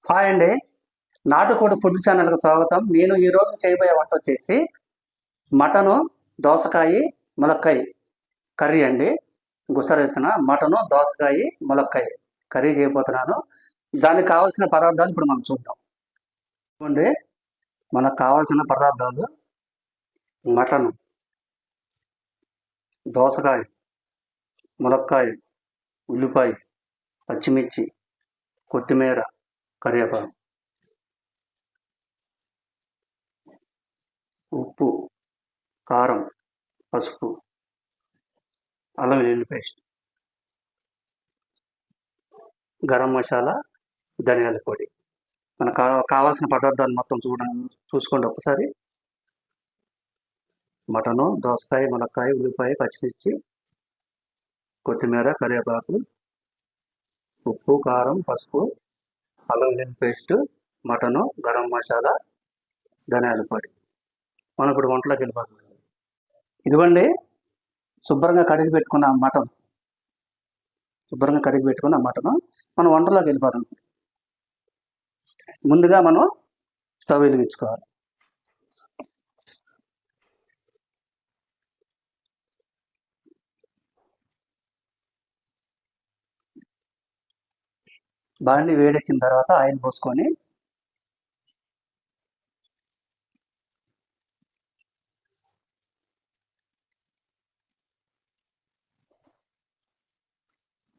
Hi అండి. నాటుకోడి food ఛానల్కి స్వాగతం. నేను ఈరోజు చేయబోయే వంట వచ్చేసి మటను, దోసకాయ, ములక్కాయ కర్రీ అండి. ఇంకోసారి చెప్తున్నా, మటను, దోసకాయ, ములక్కాయ కర్రీ చేయబోతున్నాను. దానికి కావాల్సిన పదార్థాలు ఇప్పుడు మనం చూద్దాం. చూడండి, మనకు కావాల్సిన పదార్థాలు: మటను, దోసకాయ, ములక్కాయ, ఉల్లిపాయ, పచ్చిమిర్చి, కొత్తిమీర, కరివేపాకు, ఉప్పు, కారం, పసుపు, అల్లం వెల్లుల్లి పేస్ట్, గరం మసాలా, ధనియాల పొడి. మనకు కావాల్సిన పదార్థాలు మొత్తం చూసుకోండి ఒకసారి. మటను, దోసకాయ, ములక్కాయ, ఉల్లిపాయ, పచ్చిమిర్చి, కొత్తిమీర, కరివేపాకు, ఉప్పు, కారం, పసుపు, అల్లం వెల్లుల్లి పేస్ట్, మటను, గరం మసాలా, ధనియాల పొడి. మనం ఇప్పుడు వంటలోకి వెళ్ళిపోతాం. ఇదిగోండి, శుభ్రంగా కడిగి పెట్టుకున్న మటన్ మనం వంటలోకి వెళ్ళిపోతాం. ముందుగా మనం స్టవ్ వెలిగించుకోవాలి. బాండి వేడెక్కిన తర్వాత ఆయిల్ పోసుకొని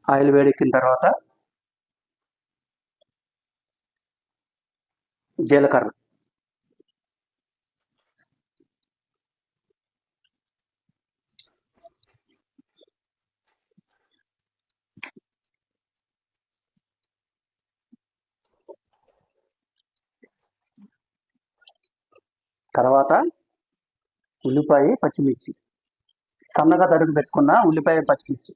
ఆయిల్ వేడెక్కిన తర్వాత జీలకర్ర, తర్వాత ఉల్లిపాయ, పచ్చిమిర్చి, సన్నగా తరిగి పెట్టుకున్న ఉల్లిపాయ, పచ్చిమిర్చి,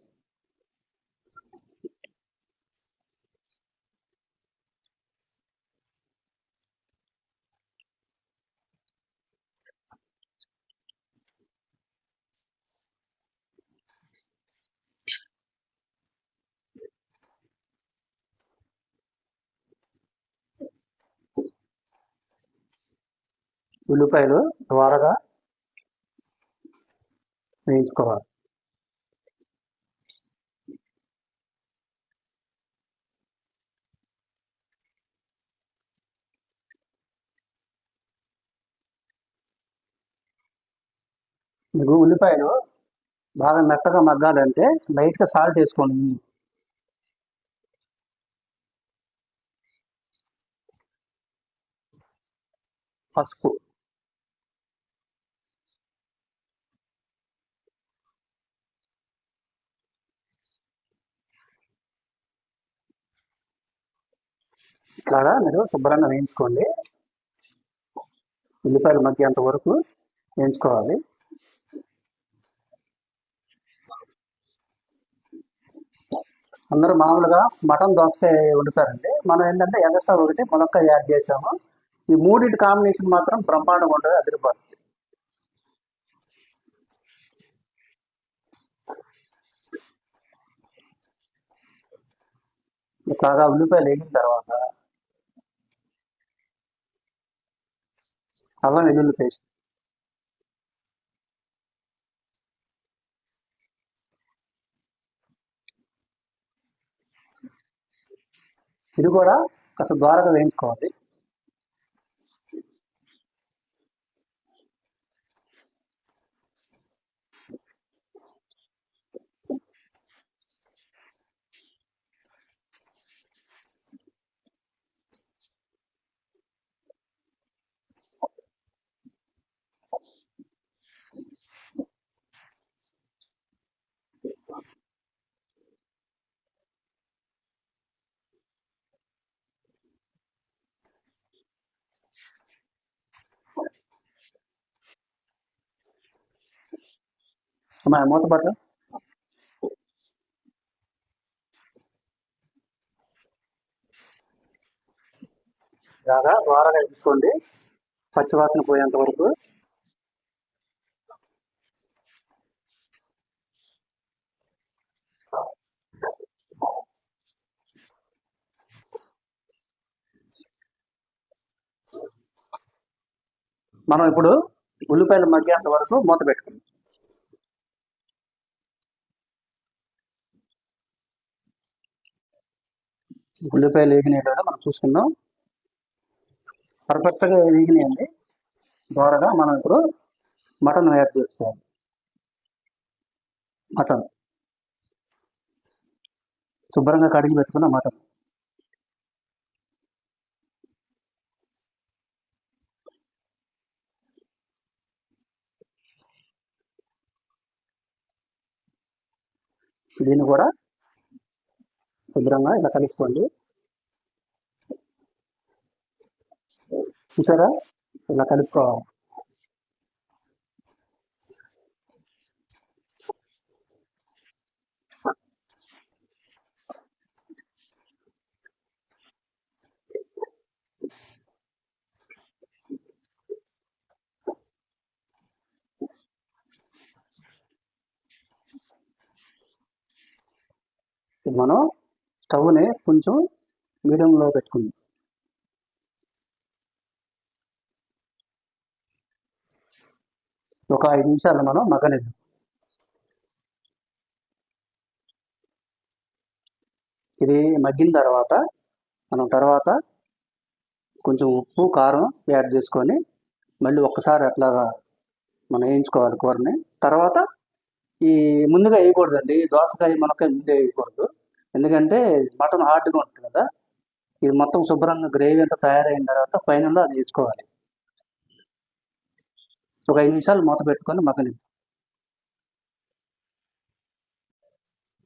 ఉల్లిపాయలు ద్వారగా వేయించుకోవాలి. మీకు ఉల్లిపాయలు బాగా మెత్తగా మగ్గాలంటే లైట్గా సాల్ట్ వేసుకోండి. పసుపు, ఇట్లాగా మీరు శుభ్రంగా వేయించుకోండి. ఉల్లిపాయలు మగ్గేంత వరకు వేయించుకోవాలి. అందరూ మామూలుగా మటన్ దోసకాయ వండుతారండి. మనం ఏంటంటే ఎగస్ట్రా ఒకటి ములక్కాయ యాడ్ చేసాము. ఈ మూడింటి కాంబినేషన్ మాత్రం బ్రహ్మాండంగా ఉంటుంది, అదిరిపోతుంది. ఇట్లాగా ఉల్లిపాయలు వేగిన తర్వాత అల్లం వెల్లుల్లి పేస్ట్, ఇది కూడా కాస్త ద్వారగా వేయించుకోవాలి. మూత పట్ల బాగా ద్వారగా వేయించుకోండి, పచ్చివాసన పోయేంత వరకు. మనం ఇప్పుడు ఉల్లిపాయలు మగ్గేంత వరకు మూత పెట్టుకుందాం. ఉల్లిపాయలు వేగినాయి కదా మనం చూసుకుందాం. పర్ఫెక్ట్గా వేగినాయండి. దోరగా మనం ఇప్పుడు మటన్ యాడ్ చేసుకోవాలి. మటన్ శుభ్రంగా కడిగి పెట్టుకున్న మటన్ దీన్ని కూడా శుభ్రంగా ఇలా కలుపుకోండి. చూసారా, ఇలా కలుపుకోవాలి. మనం స్టవ్ని కొంచెం మీడియంలో పెట్టుకుందాం. ఒక 5 నిమిషాలు మనం మగ్గనిద్దాం. ఇది మగ్గిన తర్వాత మనం కొంచెం ఉప్పు కారం యాడ్ చేసుకొని మళ్ళీ ఒక్కసారి అట్లాగా మనం వేయించుకోవాలి కూరని. తర్వాత ఈ ముందుగా వేయకూడదండి, దోసకాయ మునక్కాయ ముందే వేయకూడదు. ఎందుకంటే మటన్ హార్డ్గా ఉంటుంది కదా. ఇది మొత్తం శుభ్రంగా గ్రేవీ అంతా తయారైన తర్వాత ఫైనల్లో అది వేసుకోవాలి. ఒక 5 నిమిషాలు మూత పెట్టుకొని మగ్గనిద్దాం.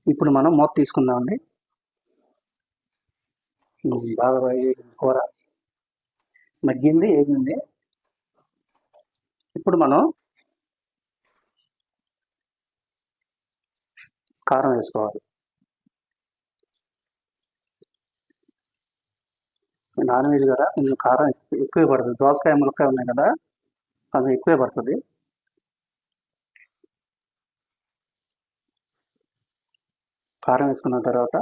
ఇప్పుడు మనం మూత తీసుకుందామండి. బాగా కూర మగ్గింది, వేగింది. ఇప్పుడు మనం కారం వేసుకోవాలి. నాన్ వెజ్ కదా, కొంచెం కారం ఎక్కువే పడుతుంది. దోసకాయ మునక్కాయ ఉన్నాయి కదా, కొంచెం ఎక్కువే పడుతుంది. కారం వేసుకున్న తర్వాత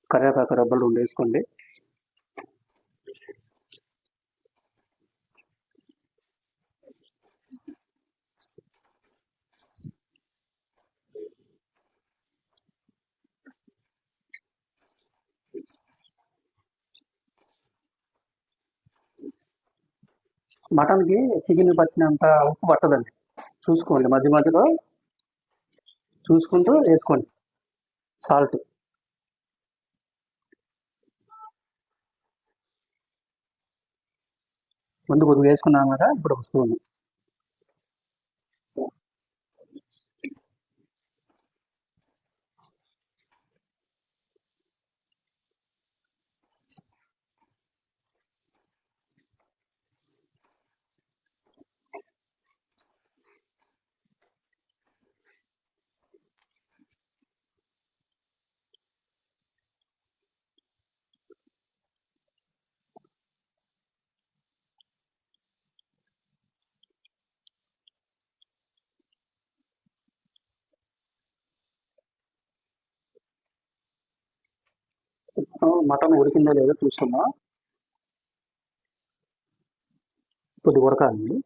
కరివేపాకు రబ్బలు 2 వేసుకోండి. మటన్కి చికెన్ పట్టినంత ఉప్పు పట్టదండి, చూసుకోండి. మధ్య మధ్యలో చూసుకుంటూ వేసుకోండి సాల్ట్. ముందు కొద్దిగా వేసుకున్నాం కదా, ఇప్పుడు ఒక స్పూన్. మటన్ ఉడికిందో లేదో చూసుకుందాం. కొద్దిగా ఉడకాలి.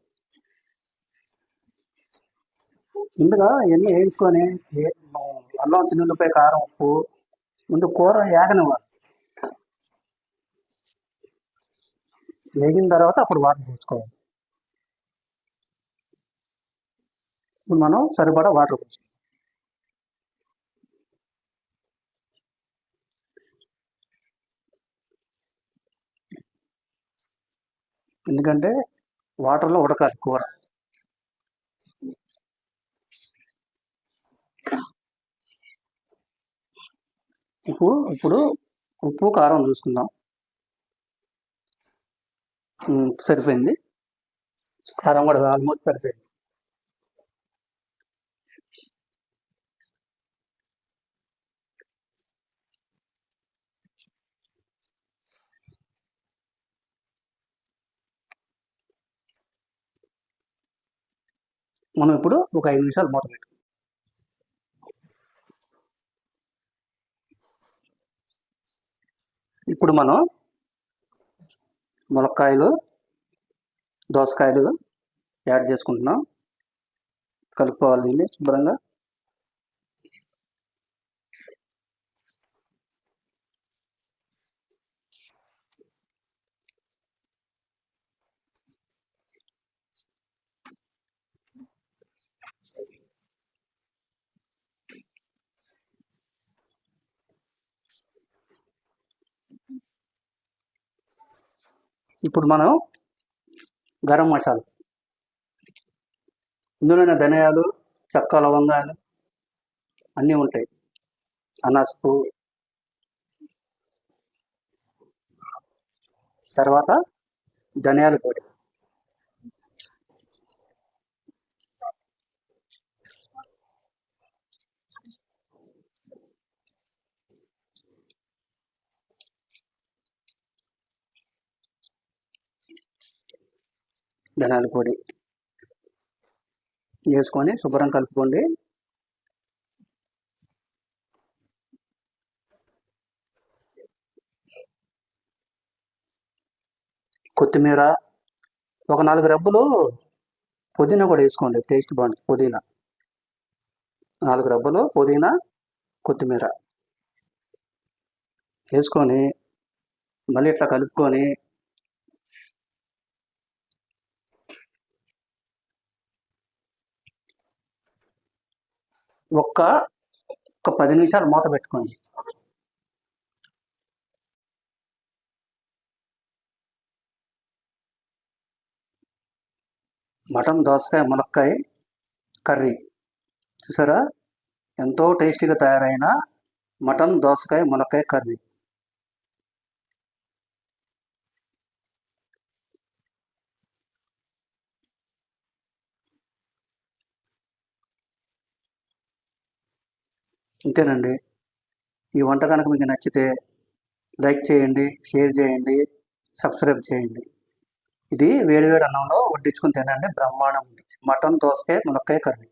ముందుగా ఇవన్నీ వేయించుకొని అల్లం చిన్నులపై కారం ఉప్పు ముందు కూర వేగనివ్వాలి. వేగిన తర్వాత అప్పుడు వాటర్ పోసుకోవాలి. ఇప్పుడు మనం సరిపడా వాటర్ పోసుకోవాలి. ఎందుకంటే వాటర్లో ఉడకాలి కూర. ఇప్పుడు ఉప్పు కారం చూసుకుందాం. సరిపోయింది. కారం కూడా ఆల్మోస్ట్ సరిపోయింది. మనం ఇప్పుడు ఒక 5 నిమిషాలు మూత పెట్టు. ఇప్పుడు మనం ములక్కాయలు, దోసకాయలు యాడ్ చేసుకుంటున్నాం. కలుపుకోవాలి దీన్ని శుభ్రంగా. ఇప్పుడు మనం గరం మసాలా, ఇందులోనే ధనియాలు, చెక్క, లవంగాలు అన్నీ ఉంటాయి. అనాసపు, తర్వాత ధనియాల పొడి, ధనియాల పొడి వేసుకొని శుభ్రం కలుపుకోండి. కొత్తిమీర, ఒక 4 రెబ్బలు పుదీనా కూడా వేసుకోండి, టేస్ట్ బాగుంటుంది. పుదీనా 4 రెబ్బలు పుదీనా, కొత్తిమీర వేసుకొని మళ్ళీ ఇట్లా కలుపుకొని ఒక్క 10 నిమిషాలు మూత పెట్టుకోండి. మటన్ దోసకాయ ములక్కాయ కర్రీ చూసారా, ఎంతో టేస్టీగా తయారైన మటన్ దోసకాయ ములక్కాయ కర్రీ. ఇంతేనండి. ఈ వంట కనుక మీకు నచ్చితే లైక్ చేయండి, షేర్ చేయండి, సబ్స్క్రైబ్ చేయండి. ఇది వేడివేడి అన్నంలో వడ్డించుకుని తినండి, బ్రహ్మాండం ఉంది. మటన్ దోసకాయ ములక్కాయ కర్రీ.